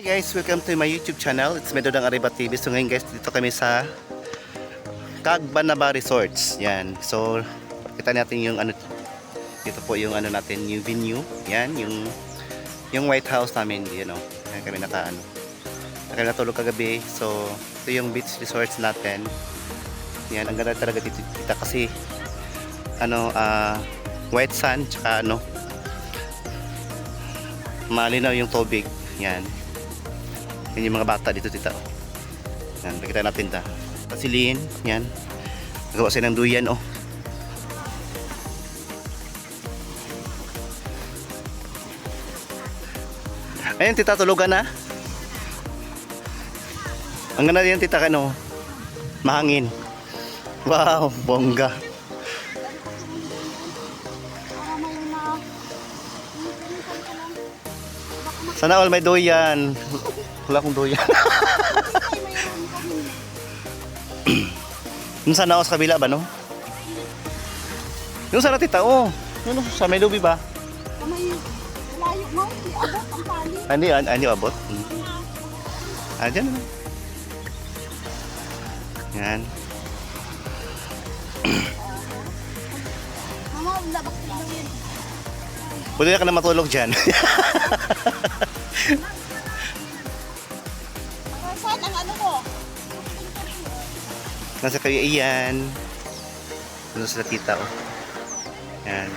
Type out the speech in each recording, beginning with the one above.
Hi guys, welcome to my YouTube channel. It's Medodang Arriba TV. So ngayon guys, dito kami sa Cagbanaba Resorts. Yan. So kita natin yung ano dito po yung ano natin, yung venue. Yan, yung White House namin, you know. Yan kami natulog kagabi. So ito yung beach resorts natin. Yan, ang ganda talaga dito kita kasi ano white sand tsaka ano malinaw yung tubig. Yan. Yan yung mga bata dito tita. Yan, nakita natin ta. Pasilin, yan. Nagawa sila ng duyan oh. Ayun tita, tulugan na. Ang ganda yan tita kano. Mahangin. Wow, bongga. Sana all may duyan. Wala akong duyan. Yung sana ako sa kabila ba, no? Yung sana tita, oh. Yung sa may lubi ba? May layo mo, abot ang pali. Ano abot? Dyan naman. Yan. Mama, labak lang yun. Pwede ka na matulog dyan. Saan ang ano mo? Nasa kayo iyan. Ano sila tita oh. Yan.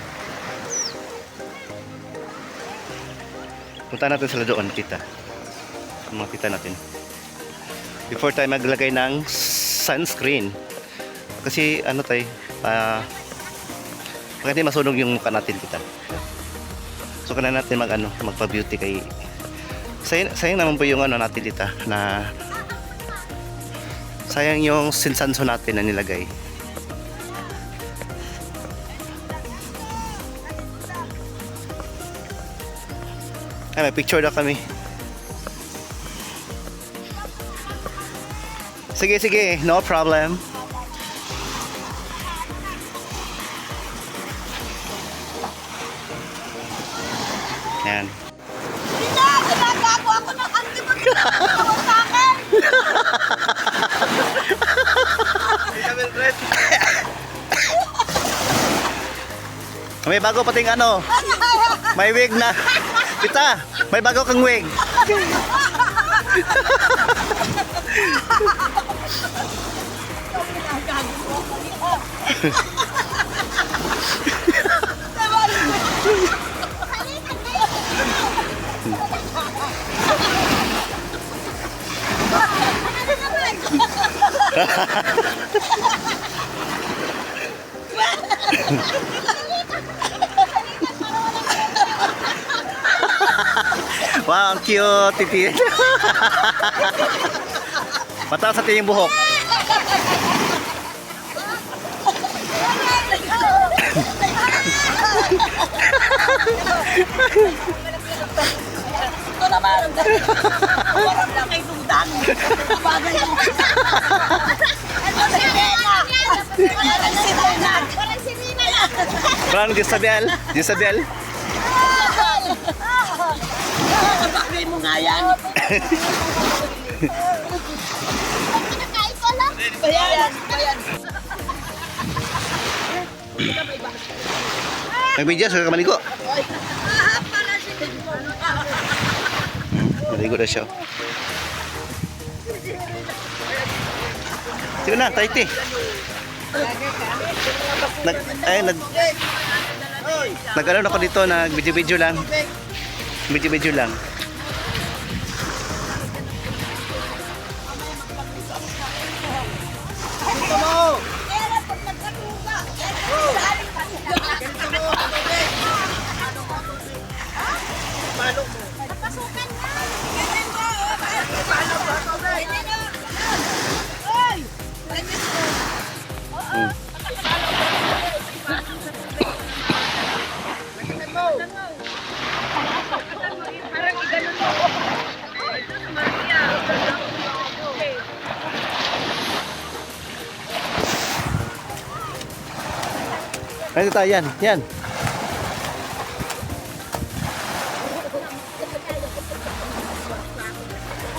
Punta natin sila doon tita. Mga tita natin. Before tayo maglagay ng sunscreen. Kasi ano tayo, bakit hindi masunog yung mukha natin tita. So kailangan natin magpa-beauty kay sayang naman po yung ano natin dito na sayang yung sinsanso natin na nilagay. Ay, may picture na kami. Sige, no problem. Yan. Hindi, ginagawa ako ng anti-magagawa sa akin. May bago pating ano. May wig na. Kita, may bago kang wig. Wow, ang cute, titi. Mataas sa yung buhok. Ito naman. Warap lang kay Dudang. Bagay mo. Ito si Nena. Walang si Nena. Walang si Nena. Parang Jezabel. Bagay mo nga yan. Kinakain ko lang. Bayan. Nag-video sa kamaligo. Maligo na siya. Sige na, taiti. Nag-ano ako dito, nag-video lang. Video lang. Kaya pag nagkatuba, saling napasukan na. Ganyan ba? Paano ba? Oy! Ganyan mo. Oo. Parang iganon mo. Maria. Ay, tayo yan.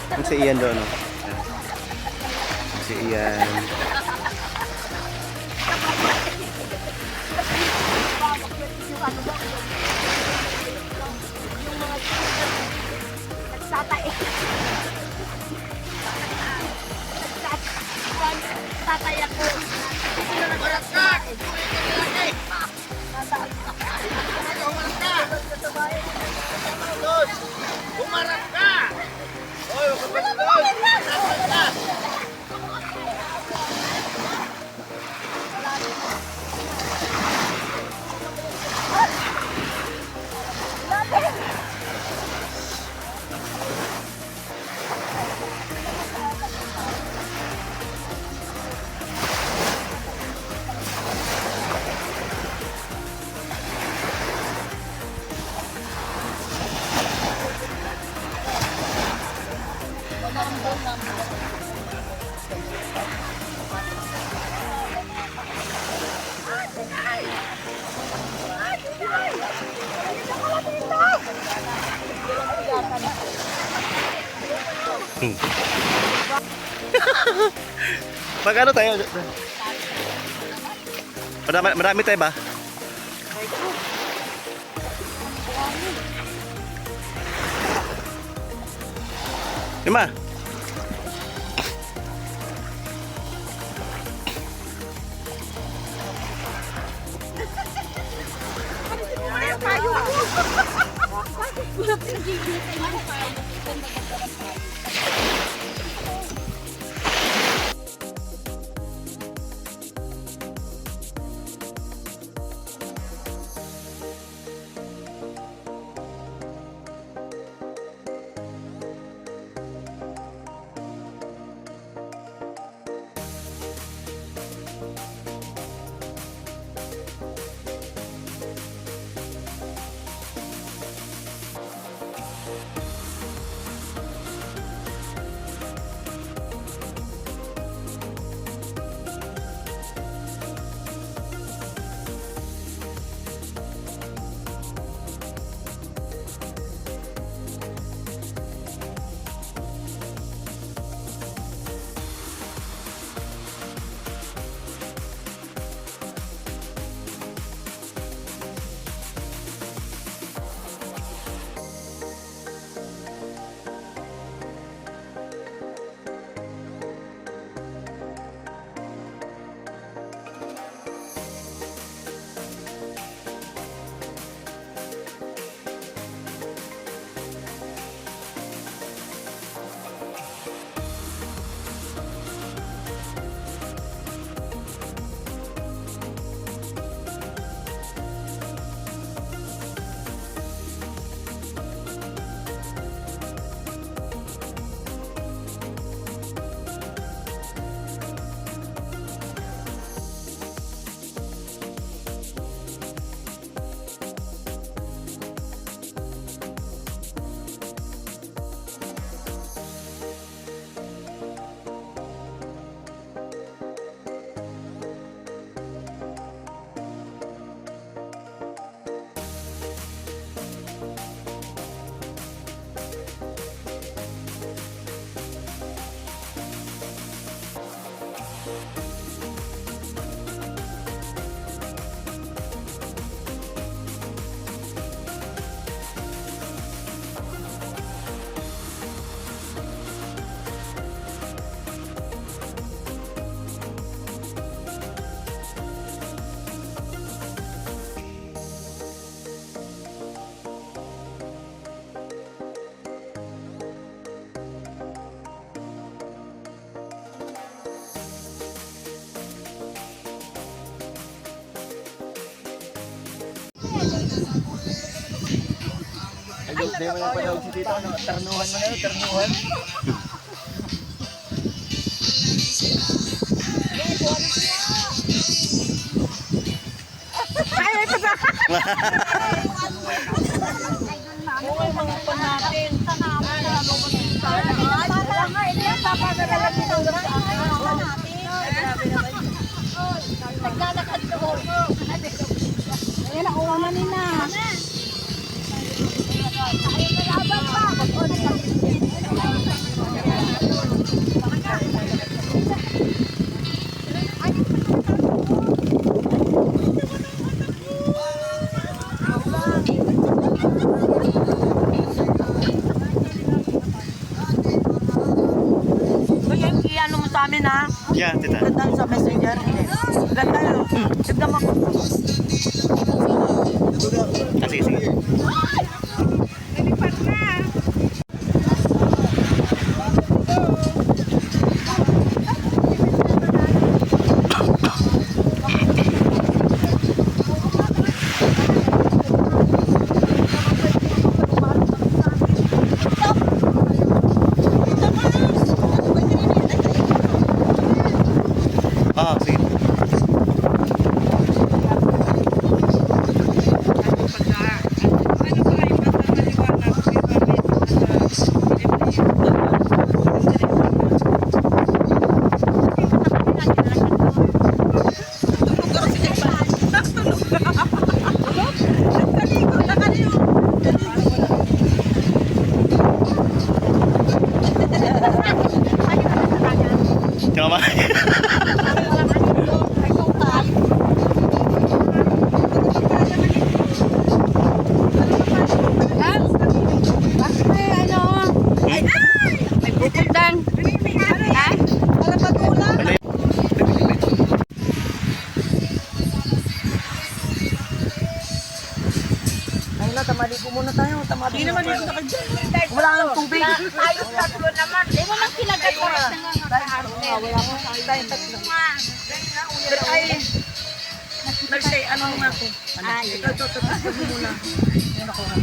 Yung si Ian doon. No? Si Ian. Tatay ako. Umarap ka! Oy, kapatid! Magkano tayo? Marami tayo ba? Lima. Hindi mo na panahon si Tito, ano? Tarnuhan mo na yun, tarnuhan. Okay, mga pa natin. Naglalakad ko. Ayan, nakuha na nina. Ayun, nalaban pa. Yeah, tita. Ganda tayo sa messenger. Ganda tayo. Tignan mo. Sige, sige. Ah, sige. Tama. Ayun na, tamaligo muna tayo. Hindi naman dito na kayo. Wala nang tubig. Tayo tatlo naman. Di mo lang kinagat mo rin wala mo sa tayong tatlo. Pero ay, nagsay, ano nga ako? Ito muna. Yan ako nga.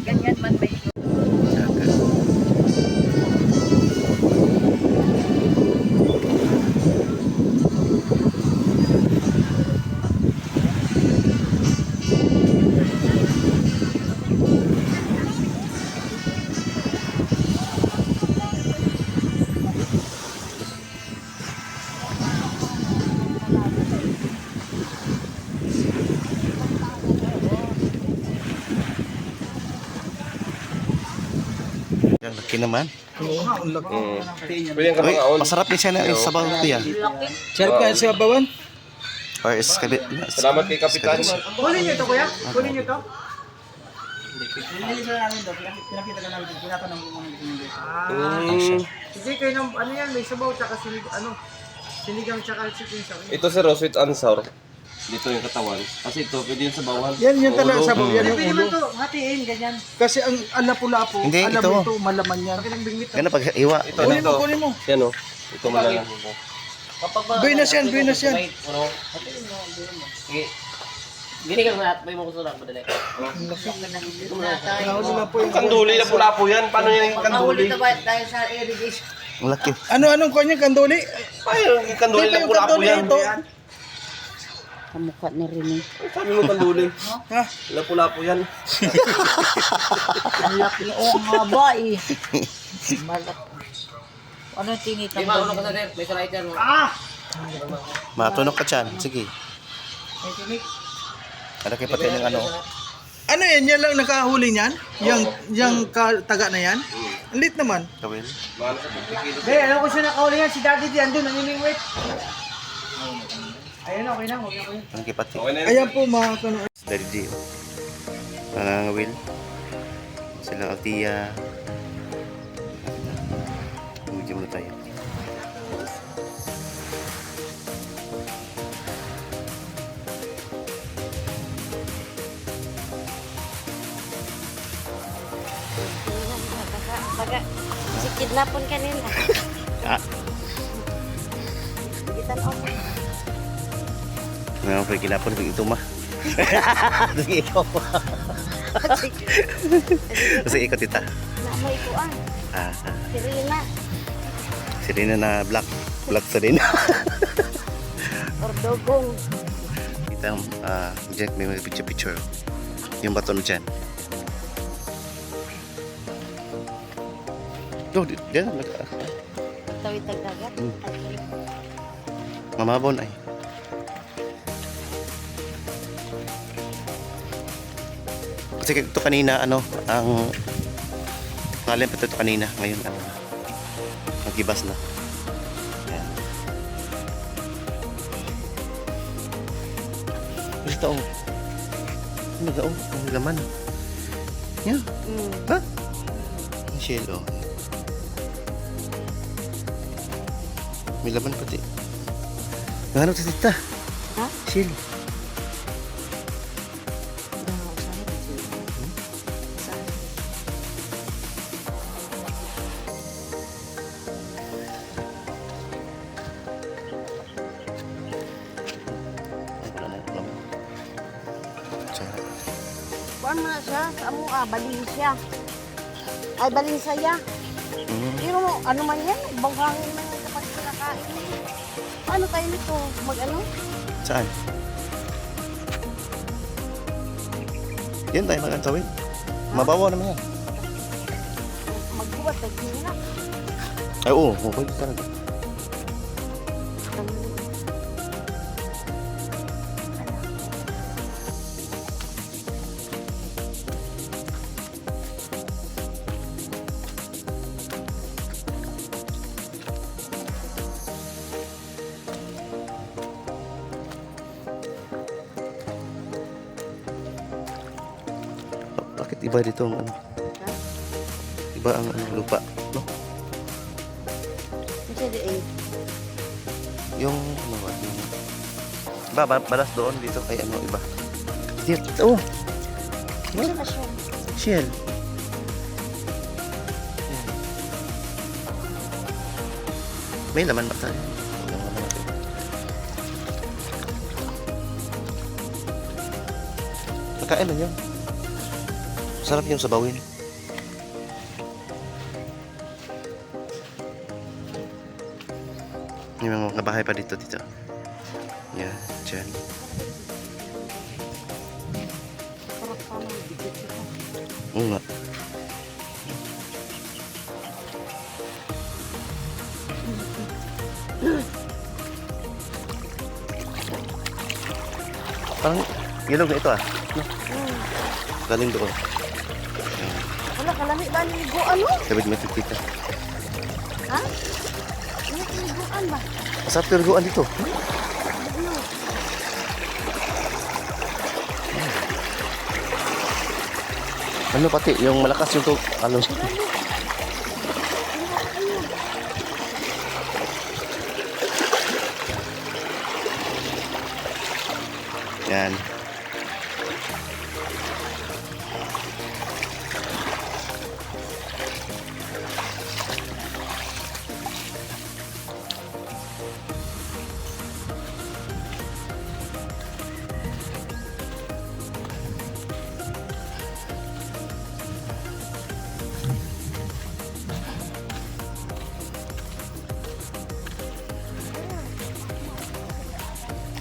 Ganyan man may Ang laki naman. Pwede ka Uy, mga on. masarap din siya na yung sabaw kuya. Sarap ka sa bawan? Or is kabi... Salamat kay Kapitan. Kunin niyo to kuya? Kunin niyo to? Sige kayo ng ano yan, may sabaw tsaka sinigang tsaka chicken sa Ito si Rose with and sour. Dito yung katawan. Kasi ito, pwede yun sa bawal. Yan yung talaga Ulo. sabaw, yan yung pwede ulo. man to hatiin ganyan. Kasi ang lapu-lapu, Hindi, alam ito. mo ito, malaman yan. Gano'n pag iwa. Ito, Kunin ito. mo, kunin mo. Yan o. Ito mo na lang. Buenas yan, buenas yan. Gini kan lahat may mga sulang madali. Nahuli lang po yung... Kanduli na pula po yan. Paano yan yung kanduli? Tayo sa irrigation. Ang laki. Anong kanya, kanduli? Paano yung kanduli Di pa na yung pula po kanduli yan? ito. Kamukha ni Rene. Sabi mo kanduli. Ha? Na pula po yan. Ang laki. Oo nga ba eh. Malak. Ano yung tinitang Di ba ulo ko sa sir, may salay dyan. Matunog ka dyan. Sige. Ano kayo pati ng ano? Ano yan? Yan lang nakahuli niyan? Yung taga na yan? Ang lit naman. Kawil. Mahal sa 50 kilos. Be, alam ko siya nakahuli yan. Si Daddy diyan doon, nanginingwit. Ayun, okay na. Ano kayo pati? Okay na yan. Ayan po mga kanoon. Dari G. Nangangawil. Sila Altia. Medyo muna tayo. Baga, si kidnapon kanina. Ah, Bigitan ako. ngayon pa kinapon kung ito ma. Sige ikaw pa. Sige ikaw tita. may kuan. Ah, Sirina. Serena na black. Black Serena. Or dogong. Kita Jack may picture. Yung baton dyan. Oh, diyan. Tawid dagat. Mm. Mamabon ay. Kasi ito kanina ang ngalan pa ito kanina, ngayon nagibas na. Ayan. Ito ang laman. Yan. Mm. Ha? Ang shell may laman pati. Ano ito tita? Ha? Shell. Kuan na siya sa amo Balinsya. Ay Balinsaya. Pero ano man yan, ibang hangin man yung kapag kinakain. Paano tayo nito? Mag-ano? Saan? Yan tayo magantawin. Mabawa naman yan. Magbuwat, nagkina. Ay oo, pwede talaga. Bakit iba dito ang ano? Iba ang lupa, no? Kasi eh, Yung ano ba? Yung balas doon dito kay ano iba. Dito. Oh, ano na siya? shell. May laman ba tayo? Walang laman natin. Pagkain man yun. Sarap yung sabawin. May mga bahay pa dito. Yan, dyan. Sarap pa ng bigit ito. Oo nga. Parang ilog na ito ah. Galing doon. Wala, kalami ba niligo ano? Sabi mo kita. Ha? Ano niliguan ba? Masarap tiliguan dito. Ano pati, yung malakas yung ano. Yan.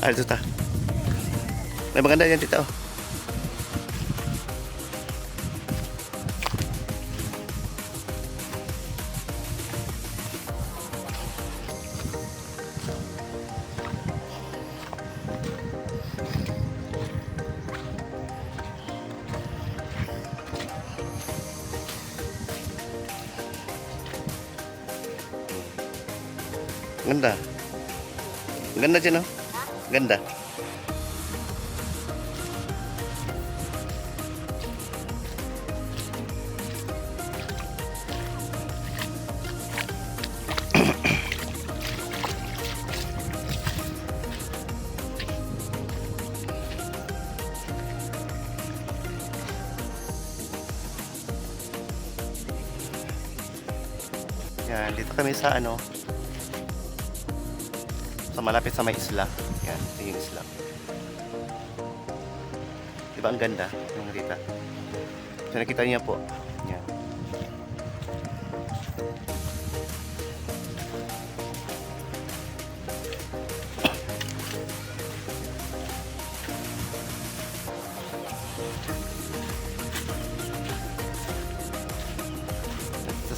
Ah, ito ta. May maganda yan dito. Ganda. Ganda dyan, oh. Ganda. Yan, dito kami sa ano, sa malapit sa may isla. Yan, ito yung isla. Diba ang ganda ng dito? So nakita niyo po. Yan.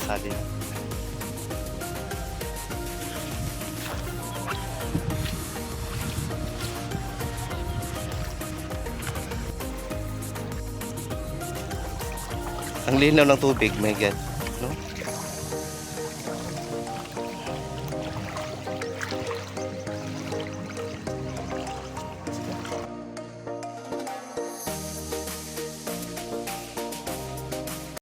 Sabi. Ang linaw ng tubig, my God.